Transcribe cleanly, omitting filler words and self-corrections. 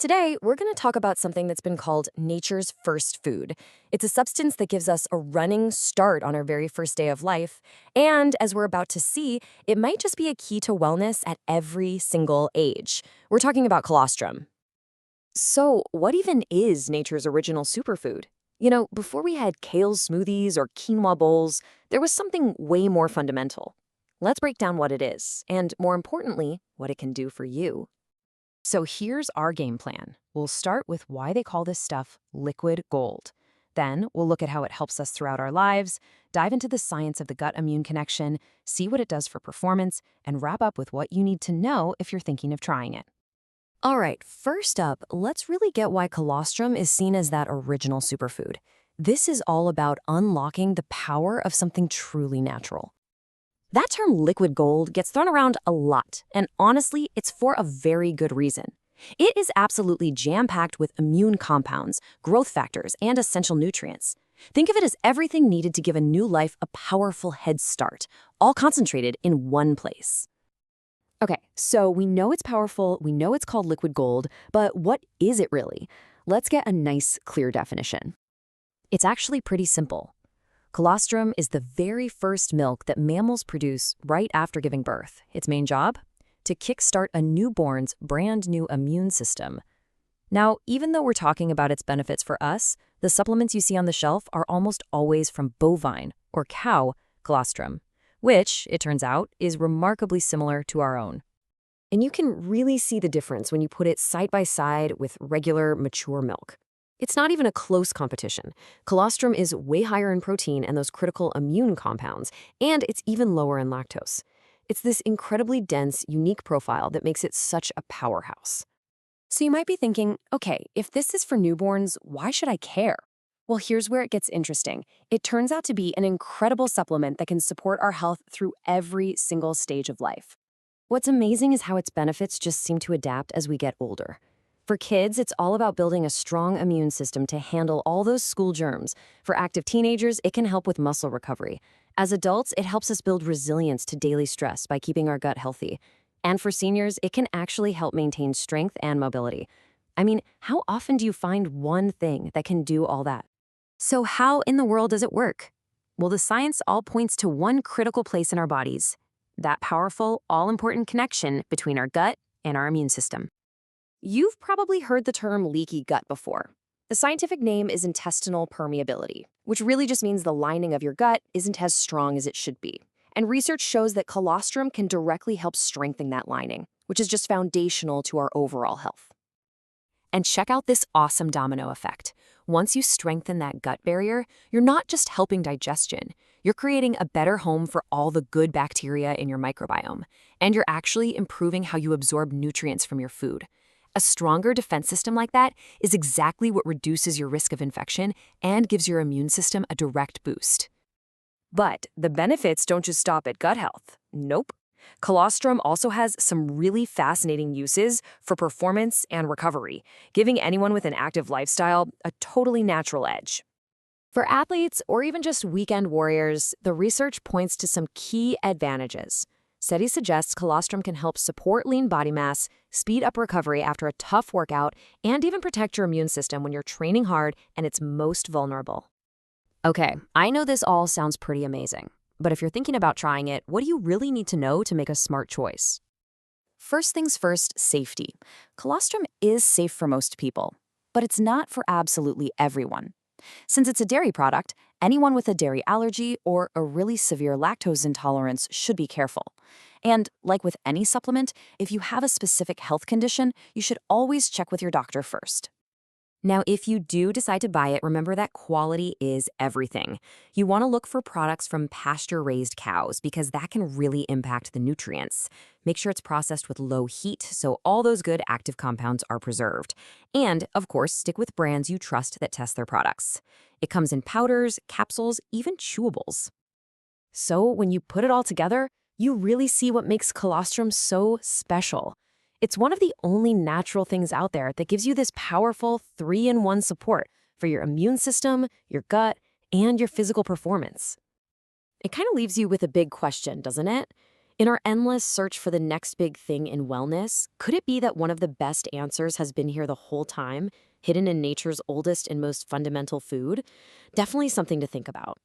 Today, we're going to talk about something that's been called nature's first food. It's a substance that gives us a running start on our very first day of life. And as we're about to see, it might just be a key to wellness at every single age. We're talking about colostrum. So, what even is nature's original superfood? Before we had kale smoothies or quinoa bowls, there was something way more fundamental. Let's break down what it is, and more importantly, what it can do for you. So here's our game plan. We'll start with why they call this stuff liquid gold. Then we'll look at how it helps us throughout our lives, dive into the science of the gut-immune connection, see what it does for performance, and wrap up with what you need to know if you're thinking of trying it. All right, first up, let's really get why colostrum is seen as that original superfood. This is all about unlocking the power of something truly natural. That term liquid gold gets thrown around a lot, and honestly, it's for a very good reason. It is absolutely jam-packed with immune compounds, growth factors, and essential nutrients. Think of it as everything needed to give a new life a powerful head start, all concentrated in one place. Okay, so we know it's powerful, we know it's called liquid gold, but what is it really? Let's get a nice, clear definition. It's actually pretty simple. Colostrum is the very first milk that mammals produce right after giving birth. Its main job? To kickstart a newborn's brand new immune system. Now, even though we're talking about its benefits for us, the supplements you see on the shelf are almost always from bovine, or cow, colostrum, which, it turns out, is remarkably similar to our own. And you can really see the difference when you put it side by side with regular, mature milk. It's not even a close competition. Colostrum is way higher in protein and those critical immune compounds, and it's even lower in lactose. It's this incredibly dense, unique profile that makes it such a powerhouse. So you might be thinking, okay, if this is for newborns, why should I care? Well, here's where it gets interesting. It turns out to be an incredible supplement that can support our health through every single stage of life. What's amazing is how its benefits just seem to adapt as we get older. For kids, it's all about building a strong immune system to handle all those school germs. For active teenagers, it can help with muscle recovery. As adults, it helps us build resilience to daily stress by keeping our gut healthy. And for seniors, it can actually help maintain strength and mobility. I mean, how often do you find one thing that can do all that? So how in the world does it work? Well, the science all points to one critical place in our bodies, that powerful, all-important connection between our gut and our immune system. You've probably heard the term leaky gut before. The scientific name is intestinal permeability, which really just means the lining of your gut isn't as strong as it should be. And research shows that colostrum can directly help strengthen that lining, which is just foundational to our overall health. And check out this awesome domino effect. Once you strengthen that gut barrier, you're not just helping digestion. You're creating a better home for all the good bacteria in your microbiome. And you're actually improving how you absorb nutrients from your food. A stronger defense system like that is exactly what reduces your risk of infection and gives your immune system a direct boost. But the benefits don't just stop at gut health. Nope. Colostrum also has some really fascinating uses for performance and recovery, giving anyone with an active lifestyle a totally natural edge. For athletes or even just weekend warriors, the research points to some key advantages. Studies suggest colostrum can help support lean body mass, speed up recovery after a tough workout, and even protect your immune system when you're training hard and it's most vulnerable. Okay, I know this all sounds pretty amazing, but if you're thinking about trying it, what do you really need to know to make a smart choice? First things first, safety. Colostrum is safe for most people, but it's not for absolutely everyone. Since it's a dairy product, anyone with a dairy allergy or a really severe lactose intolerance should be careful. And like with any supplement, if you have a specific health condition, you should always check with your doctor first. Now, if you do decide to buy it, remember that quality is everything. You want to look for products from pasture-raised cows because that can really impact the nutrients. Make sure it's processed with low heat so all those good active compounds are preserved. And, of course, stick with brands you trust that test their products. It comes in powders, capsules, even chewables. So when you put it all together, you really see what makes colostrum so special. It's one of the only natural things out there that gives you this powerful 3-in-1 support for your immune system, your gut, and your physical performance. It kind of leaves you with a big question, doesn't it? In our endless search for the next big thing in wellness, could it be that one of the best answers has been here the whole time, hidden in nature's oldest and most fundamental food? Definitely something to think about.